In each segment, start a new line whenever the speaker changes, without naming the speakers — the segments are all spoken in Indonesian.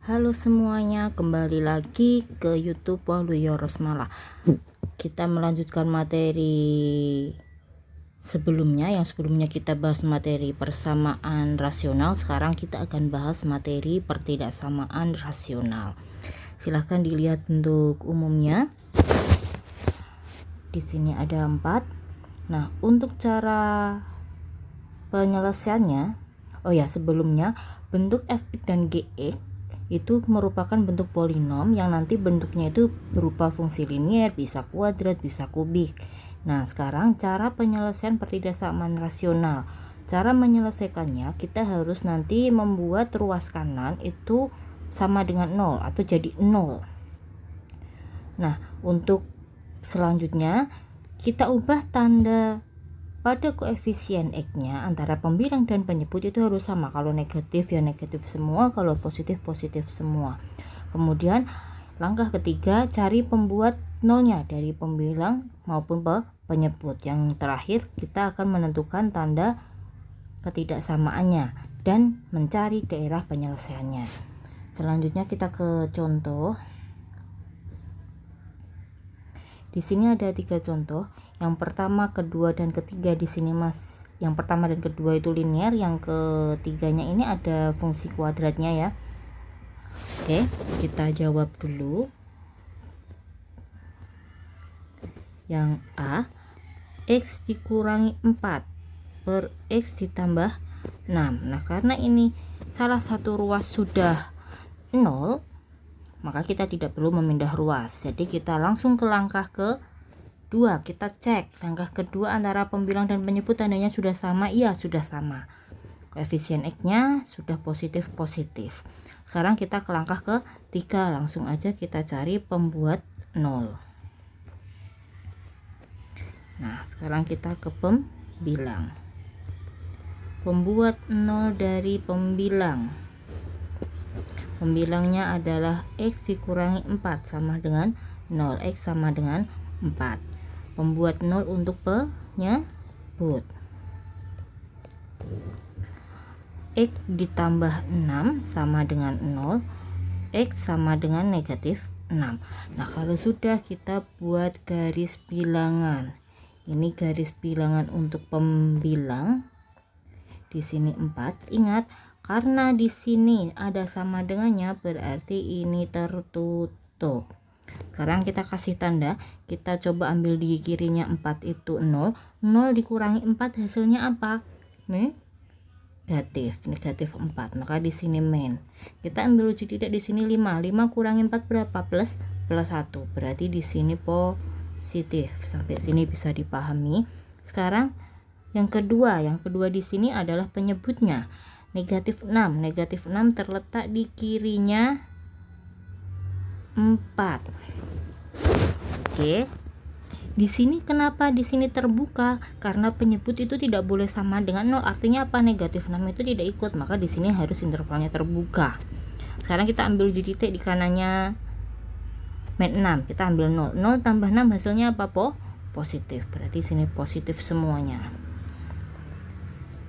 Halo semuanya, kembali lagi ke YouTube Waluyo Rosmala. Kita melanjutkan materi sebelumnya. Yang sebelumnya kita bahas materi persamaan rasional. Sekarang kita akan bahas materi pertidaksamaan rasional. Silahkan dilihat bentuk umumnya. Di sini ada 4. Nah, untuk cara penyelesaiannya, sebelumnya bentuk fx dan gx itu merupakan bentuk polinom yang nanti bentuknya itu berupa fungsi linier, bisa kuadrat, bisa kubik. Nah, sekarang cara penyelesaian pertidaksamaan rasional. Cara menyelesaikannya, kita harus nanti membuat ruas kanan itu sama dengan 0 atau jadi 0. Nah, untuk selanjutnya kita ubah tanda pada koefisien x-nya antara pembilang dan penyebut itu harus sama. Kalau negatif ya negatif semua, kalau positif positif semua. Kemudian langkah ketiga, cari pembuat nolnya dari pembilang maupun penyebut. Yang terakhir kita akan menentukan tanda ketidaksamaannya dan mencari daerah penyelesaiannya. Selanjutnya kita ke contoh. Di sini ada 3 contoh. Yang pertama, kedua, dan ketiga di sini yang pertama dan kedua itu linear, yang ketiganya ini ada fungsi kuadratnya ya. Oke, kita jawab dulu. Yang A, x dikurangi 4 per x ditambah 6. Nah, karena ini salah satu ruas sudah 0, maka kita tidak perlu memindah ruas. Jadi kita langsung ke langkah kedua. Kita cek langkah kedua antara pembilang dan penyebut tandanya sudah sama. Iya, sudah sama. Koefisien x-nya sudah positif. Sekarang kita ke langkah ketiga. Langsung aja kita cari pembuat 0. Nah, sekarang kita ke pembilang. Pembuat 0 dari pembilang. Pembilangnya adalah x dikurangi 4 sama dengan 0. X sama dengan 4. Pembuat 0 untuk penyebut. X ditambah 6 sama dengan 0. X sama dengan negatif 6. Nah, kalau sudah kita buat garis bilangan. Ini garis bilangan untuk pembilang. Di sini 4. Ingat, karena di sini ada sama dengannya, berarti ini tertutup. Sekarang kita kasih tanda. Kita coba ambil di kirinya 4 itu 0. 0 dikurangi 4 hasilnya apa? Negatif 4. Maka di sini min. Kita ambil ujung titik di sini 5. 5 kurangi 4 berapa? Plus 1. Berarti di sini positif. Sampai sini bisa dipahami. Sekarang yang kedua di sini adalah penyebutnya. Negatif 6 terletak di kirinya 4. Oke. Di sini kenapa di sini terbuka? Karena penyebut itu tidak boleh sama dengan 0. Artinya apa? Negatif 6 itu tidak ikut, maka di sini harus intervalnya terbuka. Sekarang kita ambil ujung titik di kanannya min 6. Kita ambil 0. 0 tambah 6 hasilnya apa? Positif. Berarti sini positif semuanya.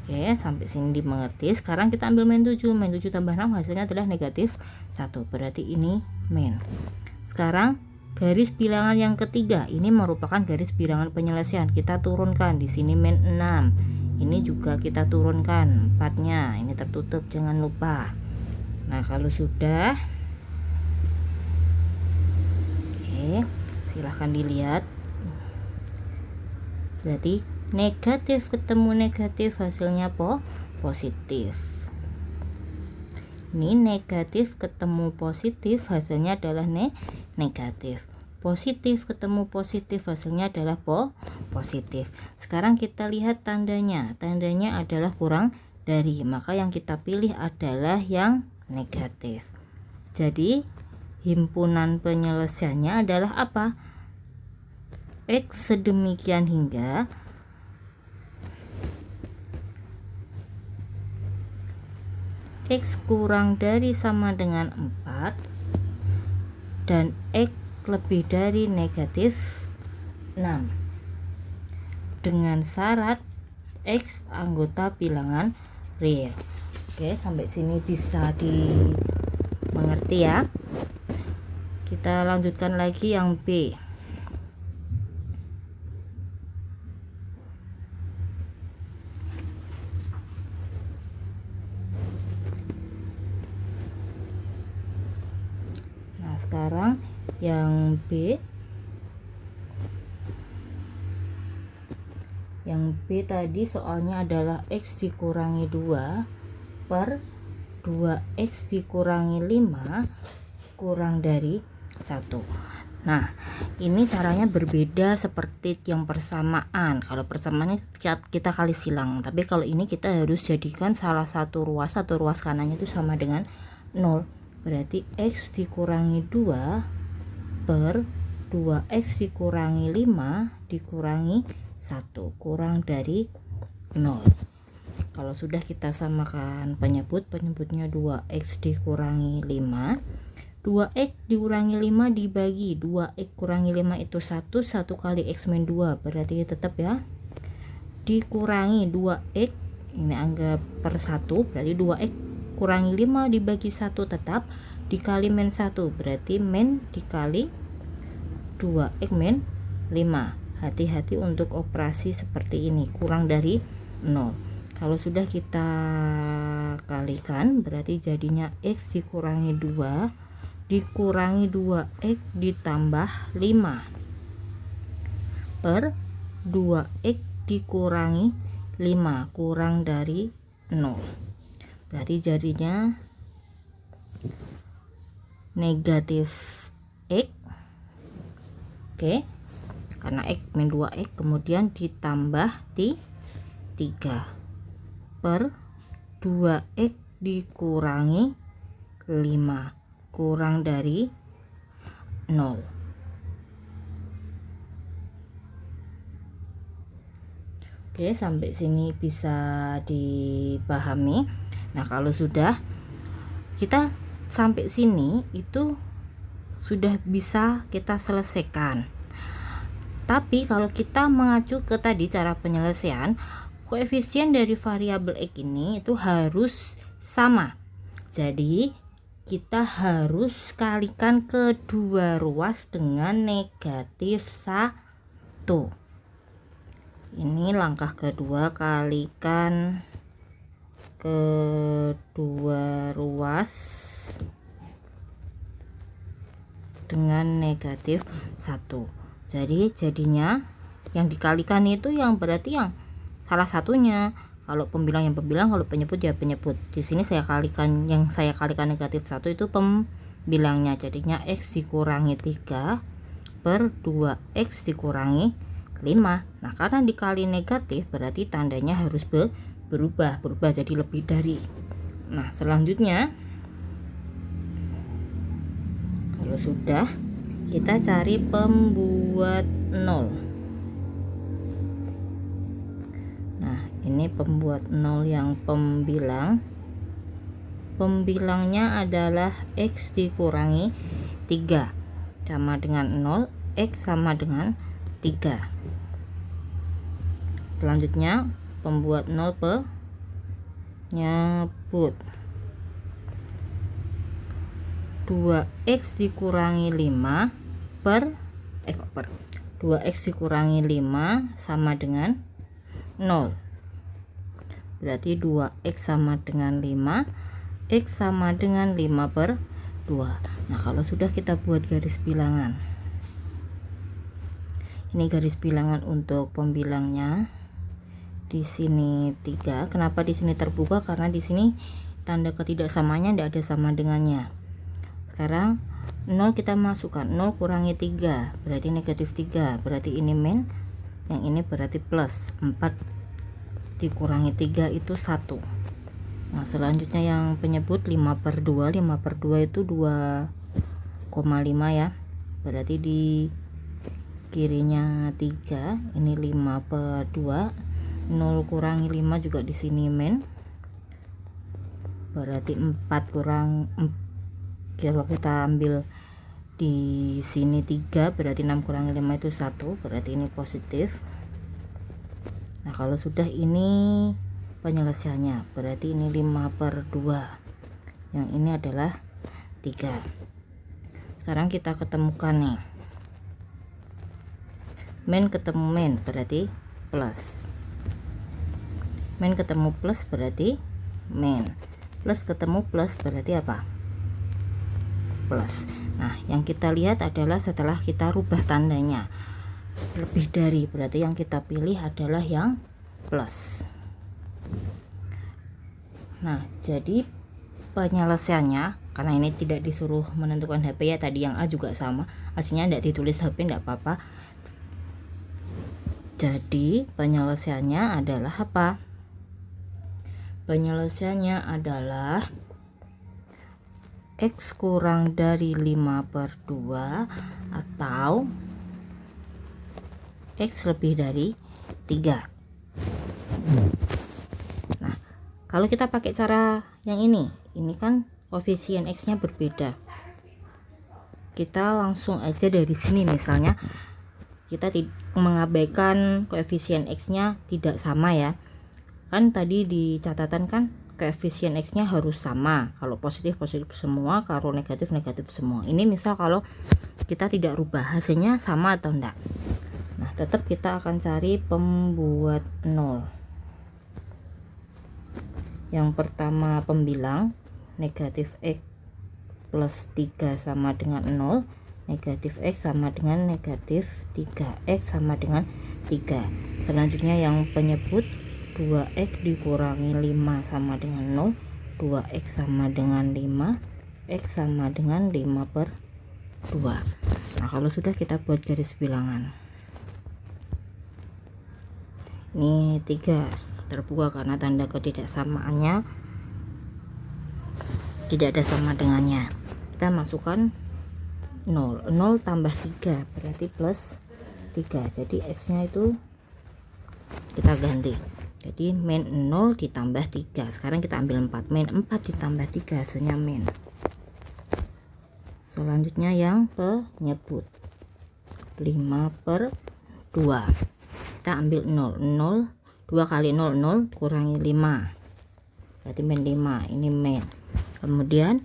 Oke, sampai sini dimengerti. Sekarang kita ambil min 7. Min 7 tambah 6 hasilnya adalah negatif 1. Berarti ini min. Sekarang garis bilangan yang ketiga. Ini merupakan garis bilangan penyelesaian. Kita turunkan di sini min 6. Ini juga kita turunkan 4-nya. Ini tertutup, jangan lupa. Nah, kalau sudah, oke, silahkan dilihat. Berarti negatif ketemu negatif hasilnya positif. Ini negatif ketemu positif hasilnya adalah negatif. Positif ketemu positif hasilnya adalah positif. Sekarang kita lihat tandanya. Tandanya adalah kurang dari, maka yang kita pilih adalah yang negatif. Jadi himpunan penyelesaiannya adalah apa? X sedemikian hingga X kurang dari sama dengan 4 dan X lebih dari negatif 6 dengan syarat X anggota bilangan real. Oke, sampai sini bisa Mengerti ya? Kita lanjutkan lagi yang B. Nah, sekarang yang B. Yang B tadi soalnya adalah X dikurangi 2 per 2X dikurangi 5 kurang dari 1. Nah, ini caranya berbeda seperti yang persamaan. Kalau persamaan kita kali silang, tapi kalau ini kita harus jadikan salah satu ruas atau ruas kanannya itu sama dengan 0. Berarti X dikurangi 2 per 2X dikurangi 5 dikurangi 1 kurang dari 0. Kalau sudah kita samakan penyebutnya 2X dikurangi 5, 2X dikurangi 5 dibagi 2X kurangi 5 itu 1 kali X min 2, berarti tetap ya, dikurangi 2X, ini anggap per 1, berarti 2X kurangi 5 dibagi 1 tetap, dikali min 1, berarti min dikali 2X min 5. Hati-hati untuk operasi seperti ini, kurang dari 0. Kalau sudah kita kalikan, berarti jadinya X dikurangi 2 dikurangi 2X ditambah 5 per 2X dikurangi 5 kurang dari 0. Berarti jadinya negatif X. Oke, karena X min 2X kemudian ditambah 3 per 2X dikurangi 5 kurang dari 0. Oke, sampai sini bisa dipahami. Nah, kalau sudah kita sampai sini itu sudah bisa kita selesaikan. Tapi kalau kita mengacu ke tadi cara penyelesaian, koefisien dari variabel X ini itu harus sama. Jadi kita harus kalikan kedua ruas dengan negatif 1. Ini langkah kedua, kalikan kedua ruas dengan negatif 1. Jadi jadinya yang dikalikan itu yang berarti yang salah satunya. Kalau pembilang yang pembilang, kalau penyebut ya penyebut. Di sini saya kalikan, yang saya kalikan negatif 1 itu pembilangnya, jadinya X dikurangi 3 per 2X dikurangi 5. Nah, karena dikali negatif berarti tandanya harus berubah jadi lebih dari. Nah, selanjutnya kalau sudah, kita cari pembuat 0. Nah, ini pembuat 0 yang pembilang. Pembilangnya adalah X dikurangi 3 sama dengan 0, X sama dengan 3. Selanjutnya pembuat 0 penyebut 2X dikurangi 5 per 2X dikurangi 5 sama dengan 0. Berarti 2X sama dengan 5, X sama dengan 5 per 2. Nah, kalau sudah kita buat garis bilangan. Ini garis bilangan untuk pembilangnya. Di sini 3. Kenapa di sini terbuka? Karena di sini tanda ketidaksamanya tidak ada sama dengannya. Sekarang 0 kita masukkan, 0 kurangi 3 berarti negatif 3, berarti ini min, yang ini berarti plus. 4 dikurangi 3 itu 1. Nah, selanjutnya yang penyebut 5 per 2, 5 per 2 itu 2,5 ya, berarti di kirinya 3, ini 5 per 2, 0 kurangi 5 juga di sini min, berarti 4 kurang 4, kalau kita ambil di sini 3 berarti 6 kurangi 5 itu 1, berarti ini positif. Nah, kalau sudah ini penyelesaiannya, berarti ini 5 per 2, yang ini adalah 3. Sekarang kita ketemukan nih, min ketemu min berarti plus, min ketemu plus berarti min, plus ketemu plus berarti apa? Plus. Nah, yang kita lihat adalah setelah kita rubah tandanya lebih dari, berarti yang kita pilih adalah yang plus. Nah, jadi penyelesaiannya, karena ini tidak disuruh menentukan HP ya, tadi yang A juga sama, aslinya tidak ditulis HP, tidak apa-apa. Jadi penyelesaiannya adalah apa? Penyelesaiannya adalah X kurang dari 5/2 atau X lebih dari 3. Nah, kalau kita pakai cara yang ini kan koefisien X nya berbeda, kita langsung aja dari sini, misalnya kita mengabaikan koefisien X nya tidak sama ya, kan tadi di catatan kan koefisien X nya harus sama, kalau positif positif semua, kalau negatif negatif semua. Ini misal kalau kita tidak rubah, hasilnya sama atau enggak. Nah, tetap kita akan cari pembuat 0. Yang pertama pembilang, negatif X plus 3 sama dengan 0, negatif X sama dengan negatif 3, X sama dengan 3. Selanjutnya yang penyebut, 2X dikurangi 5 sama dengan 0, 2X sama dengan 5, X sama dengan 5/2. Nah, kalau sudah kita buat garis bilangan. Ini 3 terbuka karena tanda ketidaksamaannya tidak ada sama dengannya. Kita masukkan 0 tambah 3 berarti plus 3, jadi X nya itu kita ganti, jadi min 0 ditambah 3. Sekarang kita ambil 4, min 4 ditambah 3 hasilnya min. Selanjutnya yang penyebut 5/2, kita ambil 0, 2 kali 0 0 kurangi 5 berarti min 5, ini min. Kemudian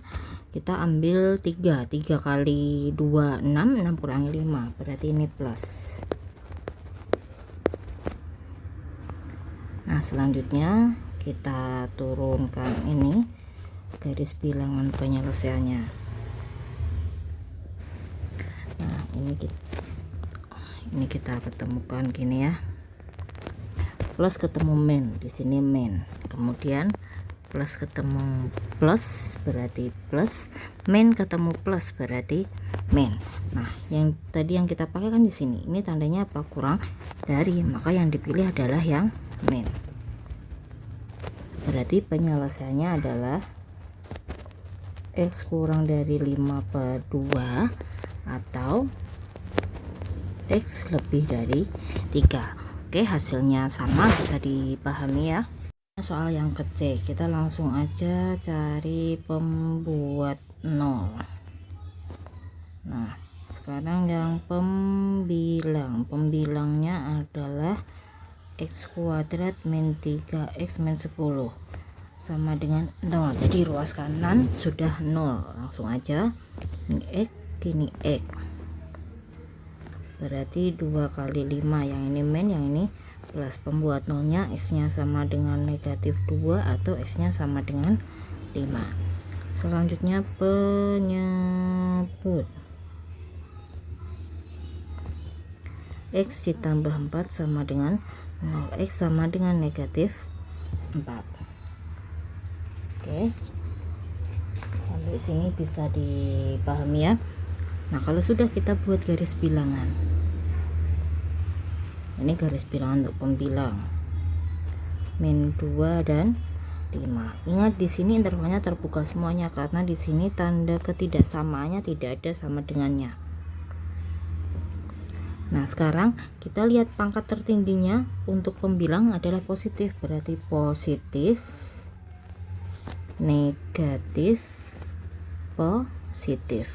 kita ambil 3 kali 2 6 kurangi 5 berarti ini plus. Nah, selanjutnya kita turunkan ini garis bilangan penyelesaiannya. Nah, ini kita ketemukan gini ya, plus ketemu min, di sini min, kemudian plus ketemu plus berarti plus, min ketemu plus berarti min. Nah, yang tadi yang kita pakai kan di sini, ini tandanya apa? Kurang dari, maka yang dipilih adalah yang min. Berarti penyelesaiannya adalah X kurang dari 5/2 atau X lebih dari 3. Oke, hasilnya sama, bisa dipahami ya. Soal yang kecil, kita langsung aja cari pembuat 0. Nah, sekarang yang pembilangnya adalah X kuadrat min 3X min 10 sama dengan 0. Jadi ruas kanan sudah 0, langsung aja ini X, ini X, berarti 2 kali 5, yang ini min, yang ini plus. Pembuat nolnya X nya sama dengan negatif 2 atau X nya sama dengan 5. Selanjutnya penyebut X ditambah 4 sama dengan 0, X sama dengan negatif 4. Oke, sampai sini bisa dipahami ya. Nah, kalau sudah kita buat garis bilangan, ini garis bilangan untuk pembilang min 2 dan 5. Ingat di sini intervalnya terbuka semuanya karena di sini tanda ketidaksamaannya tidak ada sama dengannya. Nah, sekarang kita lihat pangkat tertingginya untuk pembilang adalah positif, berarti positif, negatif, positif.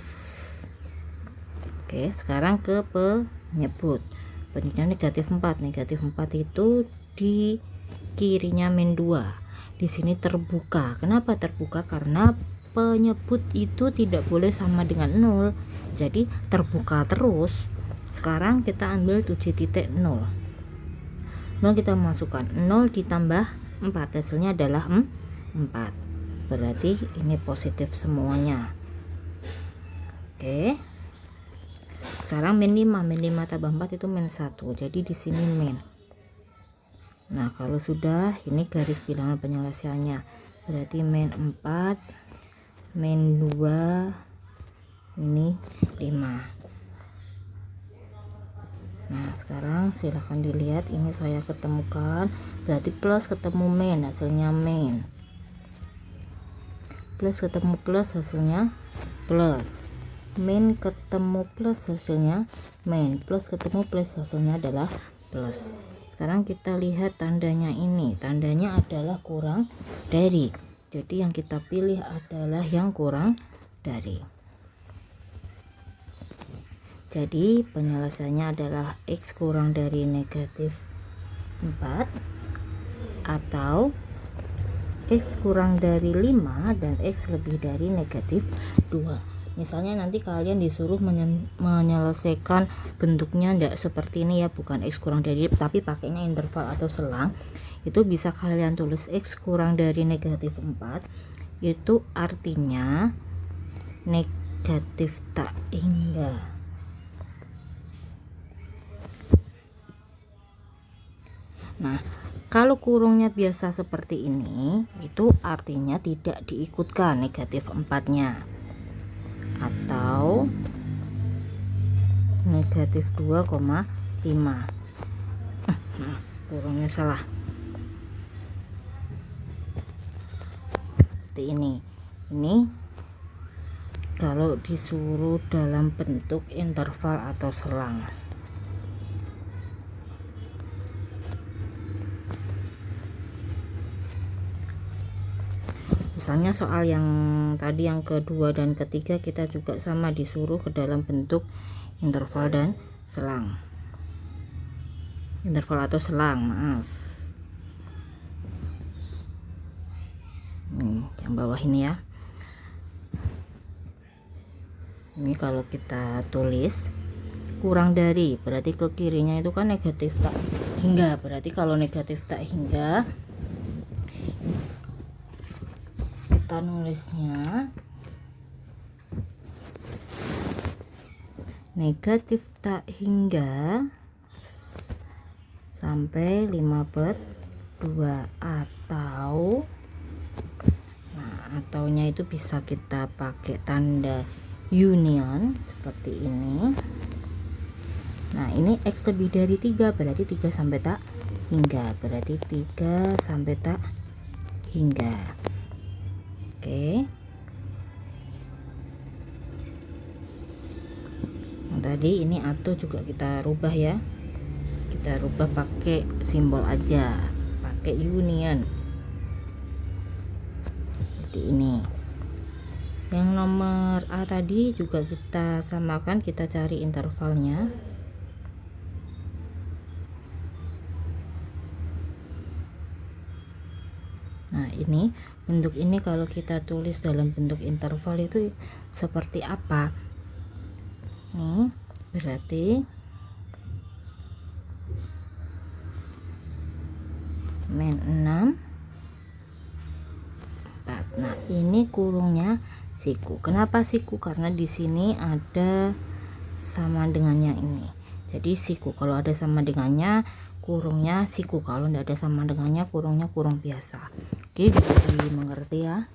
Oke, sekarang ke penyebut. Penyebutnya negatif 4. Negatif 4 itu di kirinya min 2. Di sini terbuka. Kenapa terbuka? Karena penyebut itu tidak boleh sama dengan 0, jadi terbuka terus. Sekarang kita ambil 7.0, 0 kita masukkan, 0 ditambah 4 hasilnya adalah 4, berarti ini positif semuanya. Oke, sekarang min 5 tambah 4 itu min 1, jadi di sini min. Nah kalau sudah, ini garis bilangan penyelesaiannya, berarti min 4 min 2 ini 5. Nah sekarang silahkan dilihat, ini saya ketemukan, berarti plus ketemu min, hasilnya min, plus ketemu plus, hasilnya plus, min ketemu plus, hasilnya min, plus ketemu plus, hasilnya adalah plus. Sekarang kita lihat tandanya, ini tandanya adalah kurang dari, jadi yang kita pilih adalah yang kurang dari. Jadi penyelesaiannya adalah X kurang dari negatif 4 atau X kurang dari 5 dan X lebih dari negatif 2. Misalnya nanti kalian disuruh menyelesaikan bentuknya tidak seperti ini ya, bukan X kurang dari tapi pakainya interval atau selang, itu bisa kalian tulis X kurang dari negatif 4 itu artinya negatif tak hingga. Nah kalau kurungnya biasa seperti ini, itu artinya tidak diikutkan negatif 4 nya, atau negatif 2,5. Kurungnya salah, seperti ini kalau disuruh dalam bentuk interval atau selang. Misalnya soal yang tadi yang kedua dan ketiga kita juga sama disuruh ke dalam bentuk interval dan selang, interval atau selang, maaf. Nih yang bawah ini ya, ini kalau kita tulis kurang dari berarti ke kirinya itu kan negatif tak hingga, berarti kalau negatif tak hingga kita nulisnya negatif tak hingga sampai 5/2 atau ataunya itu bisa kita pakai tanda union seperti ini. Nah ini X lebih dari 3 berarti 3 sampai tak hingga, berarti 3 sampai tak hingga. Oke, yang tadi ini atau juga kita rubah ya, kita rubah pakai simbol aja, pakai union seperti ini. Yang nomor A tadi juga kita samakan, kita cari intervalnya. Nah ini bentuk ini kalau kita tulis dalam bentuk interval itu seperti apa? Nih berarti min 6 4. Nah ini kurungnya siku. Kenapa siku? Karena di sini ada sama dengannya ini, jadi siku. Kalau ada sama dengannya kurungnya siku, kalau tidak ada sama dengannya kurungnya kurung biasa. Oke, bisa dimengerti ya.